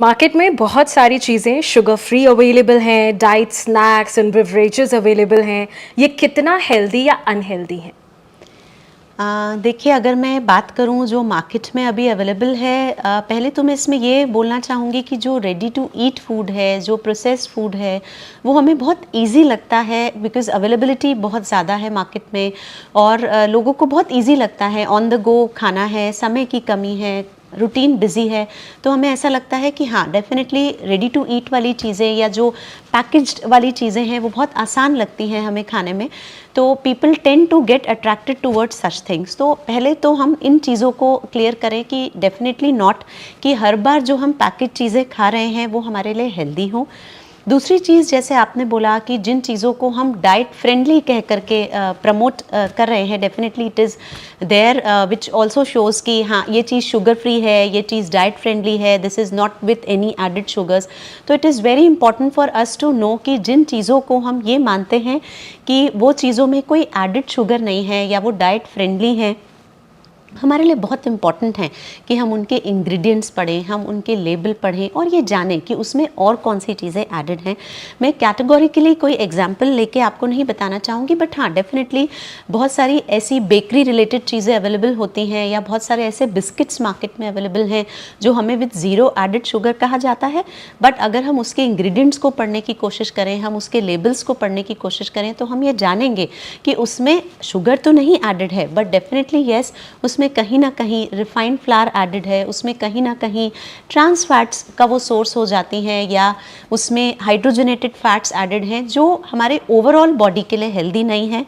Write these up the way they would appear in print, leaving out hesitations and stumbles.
Market में बहुत सारी चीज़ें शुगर फ्री अवेलेबल हैं, diet snacks and beverages available हैं। ये कितना हेल्दी या अनहेल्दी है? देखिए, अगर मैं बात करूं जो मार्केट में अभी अवेलेबल है, पहले तो मैं इसमें ये बोलना चाहूँगी कि जो रेडी टू ईट फूड है, जो प्रोसेस्ड फूड है, वो हमें बहुत इजी लगता है बिकॉज़ अवेलेबिलिटी बहुत ज़्यादा है मार्केट में। और लोगों को बहुत इजी लगता है, ऑन द गो खाना है, समय की कमी है, रूटीन बिजी है, तो हमें ऐसा लगता है कि हाँ, डेफिनेटली रेडी टू ईट वाली चीज़ें या जो पैकेज्ड वाली चीज़ें हैं वो बहुत आसान लगती हैं हमें खाने में। तो people tend to get attracted towards such things. तो पहले तो हम इन चीज़ों को क्लियर करें कि डेफिनेटली नॉट कि हर बार जो हम पैकेज चीज़ें खा रहे हैं वो हमारे लिए हेल्दी हो। दूसरी चीज़, जैसे आपने बोला कि जिन चीज़ों को हम डाइट फ्रेंडली कह करके प्रमोट कर रहे हैं, definitely it is there which also shows कि हाँ, ये चीज़ शुगर फ्री है, ये चीज़ डाइट फ्रेंडली है, this is not with any added sugars. तो it is very important for us to know कि जिन चीज़ों को हम ये मानते हैं कि वो चीज़ों में कोई एडेड शुगर नहीं है या वो डाइट फ्रेंडली हैं, हमारे लिए बहुत इम्पॉर्टेंट है कि हम उनके इंग्रेडिएंट्स पढ़ें, हम उनके लेबल पढ़ें और ये जानें कि उसमें और कौन सी चीज़ें एडेड हैं। मैं कैटेगोरिकली कोई एग्जांपल लेके आपको नहीं बताना चाहूँगी, बट हाँ, डेफिनेटली बहुत सारी ऐसी बेकरी रिलेटेड चीज़ें अवेलेबल होती हैं या बहुत सारे ऐसे बिस्किट्स मार्केट में अवेलेबल हैं जो हमें विद ज़ीरो एडेड शुगर कहा जाता है। बट अगर हम उसके इंग्रेडिएंट्स को पढ़ने की कोशिश करें, हम उसके लेबल्स को पढ़ने की कोशिश करें, तो हम ये जानेंगे कि उसमें शुगर तो नहीं एडेड है, बट डेफिनेटली येस, उसमें कहीं ना कहीं रिफाइंड फ्लावर एडेड है, उसमें कहीं ना कहीं ट्रांस फैट्स का वो सोर्स हो जाती हैं या उसमें हाइड्रोजनेटेड फैट्स एडेड हैं जो हमारे ओवरऑल बॉडी के लिए हेल्दी नहीं है।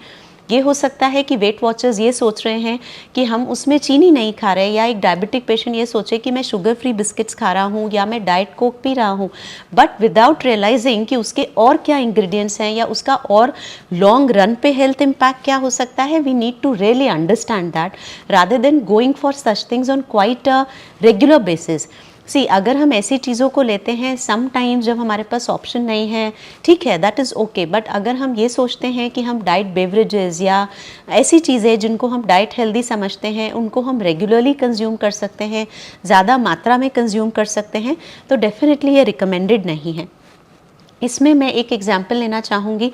ये हो सकता है कि वेट वॉचर्स ये सोच रहे हैं कि हम उसमें चीनी नहीं खा रहे, या एक डायबिटिक पेशेंट ये सोचे कि मैं शुगर फ्री बिस्किट्स खा रहा हूँ या मैं डाइट कोक पी रहा हूँ, बट विदाउट रियलाइजिंग कि उसके और क्या इंग्रेडिएंट्स हैं या उसका और लॉन्ग रन पे हेल्थ इम्पैक्ट क्या हो सकता है। We need to really understand that rather than going for such things on quite a regular basis. See, अगर हम ऐसी चीज़ों को लेते हैं समटाइम्स जब हमारे पास ऑप्शन नहीं है, ठीक है, दैट इज़ ओके, बट अगर हम ये सोचते हैं कि हम डाइट बेवरेजेस या ऐसी चीज़ें जिनको हम डाइट हेल्दी समझते हैं उनको हम रेगुलरली कंज्यूम कर सकते हैं, ज़्यादा मात्रा में कंज्यूम कर सकते हैं, तो डेफिनेटली ये रिकमेंडेड नहीं है। इसमें मैं एक एग्जांपल लेना चाहूँगी।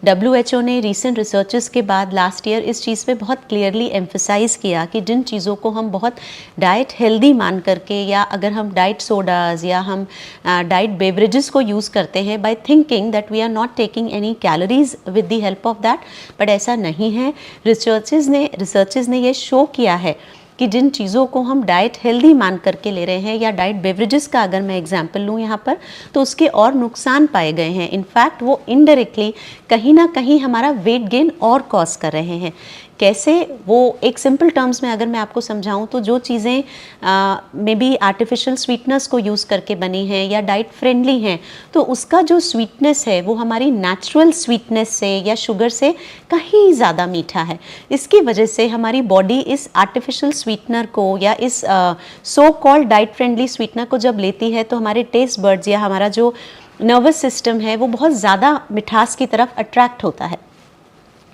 WHO ने रीसेंट रिसर्चेस के बाद लास्ट ईयर इस चीज़ पे बहुत क्लियरली एम्फसाइज़ किया कि जिन चीज़ों को हम बहुत डाइट हेल्दी मान करके, या अगर हम डाइट सोडाज या हम डाइट बेवरेजेस को यूज़ करते हैं by thinking that we are not taking any calories with the help of that, but ऐसा नहीं है। रिसर्चेस ने ये शो किया है कि जिन चीज़ों को हम डाइट हेल्दी मान करके ले रहे हैं, या डाइट बेवरेजेस का अगर मैं एग्जांपल लूँ यहाँ पर, तो उसके और नुकसान पाए गए हैं। इनफैक्ट वो इनडायरेक्टली कहीं ना कहीं हमारा वेट गेन और कॉज कर रहे हैं। कैसे, वो एक सिंपल टर्म्स में अगर मैं आपको समझाऊं तो जो चीज़ें मे बी आर्टिफिशियल स्वीटनेस को यूज़ करके बनी हैं या डाइट फ्रेंडली हैं, तो उसका जो स्वीटनेस है वो हमारी नेचुरल स्वीटनेस से या शुगर से कहीं ज़्यादा मीठा है। इसकी वजह से हमारी बॉडी इस आर्टिफिशियल स्वीटनर को या इस so called diet friendly sweetener को जब लेती है, तो हमारे टेस्ट बर्ड्स या हमारा जो नर्वस सिस्टम है वो बहुत ज़्यादा मिठास की तरफ अट्रैक्ट होता है।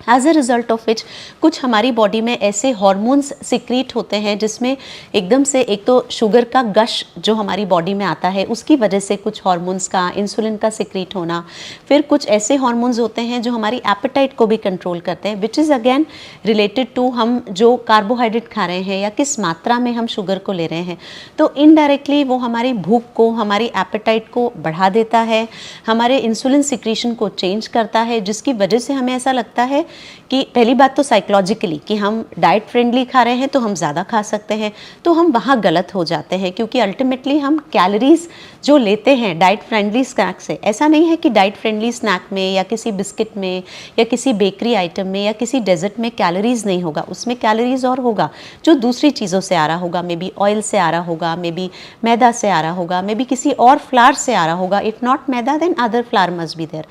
As a result of which कुछ हमारी बॉडी में ऐसे हॉर्मोन्स सिक्रीट होते हैं जिसमें एकदम से, एक तो शुगर का गश जो हमारी बॉडी में आता है उसकी वजह से कुछ हॉर्मोन्स का, इंसुलिन का सिक्रीट होना, फिर कुछ ऐसे हॉर्मोन्स होते हैं जो हमारी एपेटाइट को भी कंट्रोल करते हैं, which is again related to हम जो कार्बोहाइड्रेट खा रहे हैं या किस मात्रा में हम शुगर को ले रहे हैं। तो इनडायरेक्टली वो हमारी भूख को, हमारी एपेटाइट को बढ़ा देता है, हमारे इंसुलिन सिक्रीशन को चेंज करता है, जिसकी वजह से हमें ऐसा लगता है कि पहली बात तो साइकोलॉजिकली कि हम डाइट फ्रेंडली खा रहे हैं तो हम ज़्यादा खा सकते हैं, तो हम वहाँ गलत हो जाते हैं, क्योंकि अल्टीमेटली हम कैलोरीज जो लेते हैं डाइट फ्रेंडली स्नैक से, ऐसा नहीं है कि डाइट फ्रेंडली स्नैक में या किसी बिस्किट में या किसी बेकरी आइटम में या किसी डेजर्ट में कैलोरीज नहीं होगा, उसमें कैलोरीज और होगा जो दूसरी चीज़ों से आ रहा होगा, मे बी ऑयल से आ रहा होगा, मे बी मैदा से आ रहा होगा, मे बी किसी और फ्लावर से आ रहा होगा। If not maida then other flour must be there.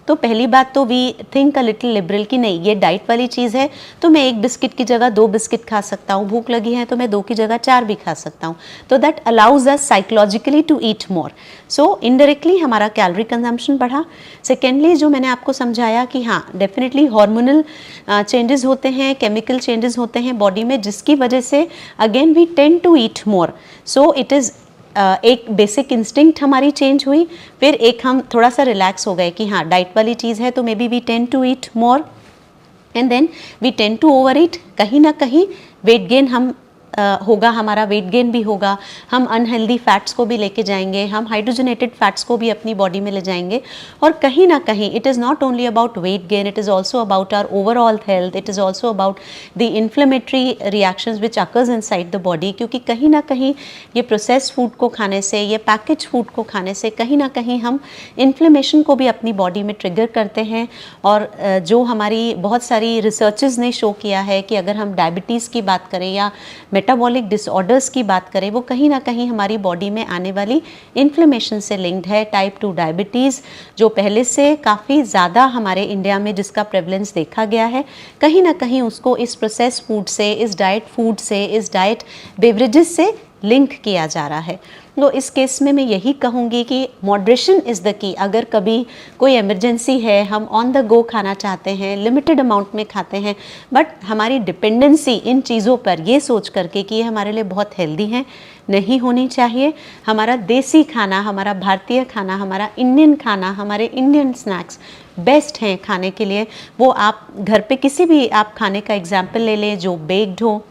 तो पहली बात तो we think a little liberal कि नहीं, ये डाइट वाली चीज़ है तो मैं एक बिस्किट की जगह 2 बिस्किट खा सकता हूँ, भूख लगी है तो मैं 2 की जगह 4 भी खा सकता हूँ, तो that allows us psychologically to eat more. So indirectly हमारा कैलोरी कंजम्पशन बढ़ा। सेकेंडली जो मैंने आपको समझाया कि हाँ, डेफिनेटली हार्मोनल चेंजेस होते हैं, केमिकल चेंजेस होते हैं बॉडी में, जिसकी वजह से again we tend to eat more. So it is एक बेसिक इंस्टिंक्ट हमारी चेंज हुई, फिर एक हम थोड़ा सा रिलैक्स हो गए कि हाँ डाइट वाली चीज़ है तो maybe we tend to eat more and then we tend to overeat. कहीं ना कहीं वेट गेन हम होगा, हमारा वेट गेन भी होगा, हम अनहेल्दी फैट्स को भी लेके जाएंगे, हम हाइड्रोजनेटेड फैट्स को भी अपनी बॉडी में ले जाएंगे। और कहीं ना कहीं it is not only about weight gain, it is also about our overall health, it is also about the inflammatory reactions which occurs inside the body. क्योंकि कहीं ना कहीं ये प्रोसेस फूड को खाने से, ये पैकेज फूड को खाने से कहीं ना कहीं हम इन्फ्लेमेशन को भी अपनी बॉडी में ट्रिगर करते हैं। और जो हमारी बहुत सारी रिसर्चेस ने शो किया है कि अगर हम डायबिटीज़ की बात करें या मेटाबॉलिक डिसऑर्डर्स की बात करें, वो कहीं ना कहीं हमारी बॉडी में आने वाली इन्फ्लेमेशन से लिंक्ड है। टाइप 2 डायबिटीज़ जो पहले से काफ़ी ज़्यादा हमारे इंडिया में जिसका प्रेवलेंस देखा गया है, कहीं ना कहीं उसको इस प्रोसेस फूड से, इस डाइट फूड से, इस डाइट बेवरेजेस से लिंक किया जा रहा है। तो इस केस में मैं यही कहूँगी कि मॉडरेशन इज़ द की। अगर कभी कोई इमरजेंसी है, हम ऑन द गो खाना चाहते हैं, लिमिटेड अमाउंट में खाते हैं, बट हमारी डिपेंडेंसी इन चीज़ों पर ये सोच करके कि ये हमारे लिए बहुत हेल्दी हैं, नहीं होनी चाहिए। हमारा देसी खाना, हमारा भारतीय खाना, हमारा इंडियन खाना, हमारे इंडियन स्नैक्स बेस्ट हैं खाने के लिए। वो आप घर पे किसी भी आप खाने का एग्जाम्पल ले लें जो बेक्ड हो,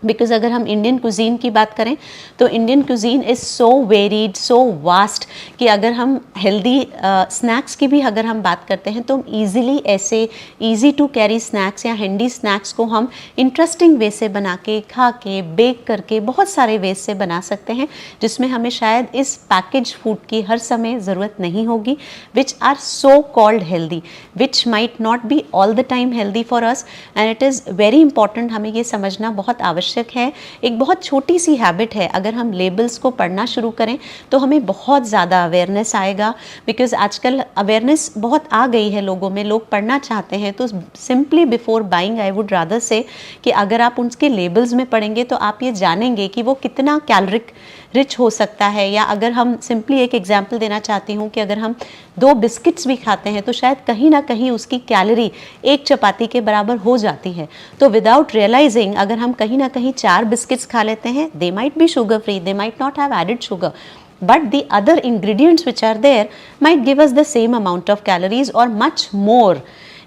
बिकॉज अगर हम इंडियन कुजीन की बात करें तो Indian cuisine is so varied, so vast कि अगर हम हेल्दी स्नैक्स की भी अगर हम बात करते हैं तो हम ईज़िली ऐसे ईज़ी टू कैरी स्नैक्स या हैंडी स्नैक्स को हम इंटरेस्टिंग वे से बना के, खा के, बेक करके बहुत सारे वे से बना सकते हैं, जिसमें हमें शायद इस पैकेज फूड की हर समय ज़रूरत नहीं होगी, which are so called healthy, which might not be all the time healthy for us. And it is very important, हमें ये समझना बहुत आवश्यक है। एक बहुत छोटी सी हैबिट है, अगर हम लेबल्स को पढ़ना शुरू करें तो हमें बहुत ज़्यादा अवेयरनेस आएगा। बिकॉज आजकल अवेयरनेस बहुत आ गई है लोगों में, लोग पढ़ना चाहते हैं। तो simply before buying I would rather से कि अगर आप उनके लेबल्स में पढ़ेंगे तो आप ये जानेंगे कि वो कितना कैलोरिक रिच हो सकता है। या अगर हम सिंपली एक एग्जांपल देना चाहती हूँ कि अगर हम 2 बिस्किट्स भी खाते हैं तो शायद कहीं ना कहीं उसकी कैलोरी 1 चपाती के बराबर हो जाती है। तो विदाउट रियलाइजिंग अगर हम कहीं ना कहीं 4 बिस्किट्स खा लेते हैं, they might be sugar free, they might not have added sugar, but the other ingredients which are there might give us the same amount of calories or much more,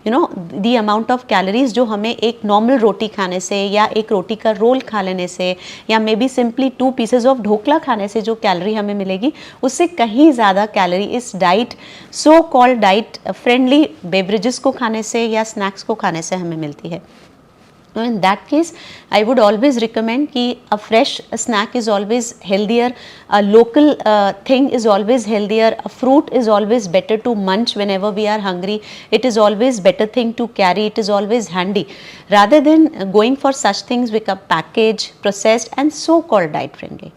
you know, the amount of calories जो हमें एक normal रोटी खाने से या एक रोटी का role खा लेने से या may be simply 2 pieces of dhokla खाने से जो कैलोरी हमें मिलेगी, उससे कहीं ज़्यादा कैलोरी इस diet, so called diet friendly beverages को खाने से या स्नैक्स को खाने से हमें मिलती है। In that case, I would always recommend कि a fresh snack is always healthier, a local thing is always healthier, a fruit is always better to munch whenever we are hungry, it is always better thing to carry, it is always handy, rather than going for such things which are packaged, processed and so called diet friendly.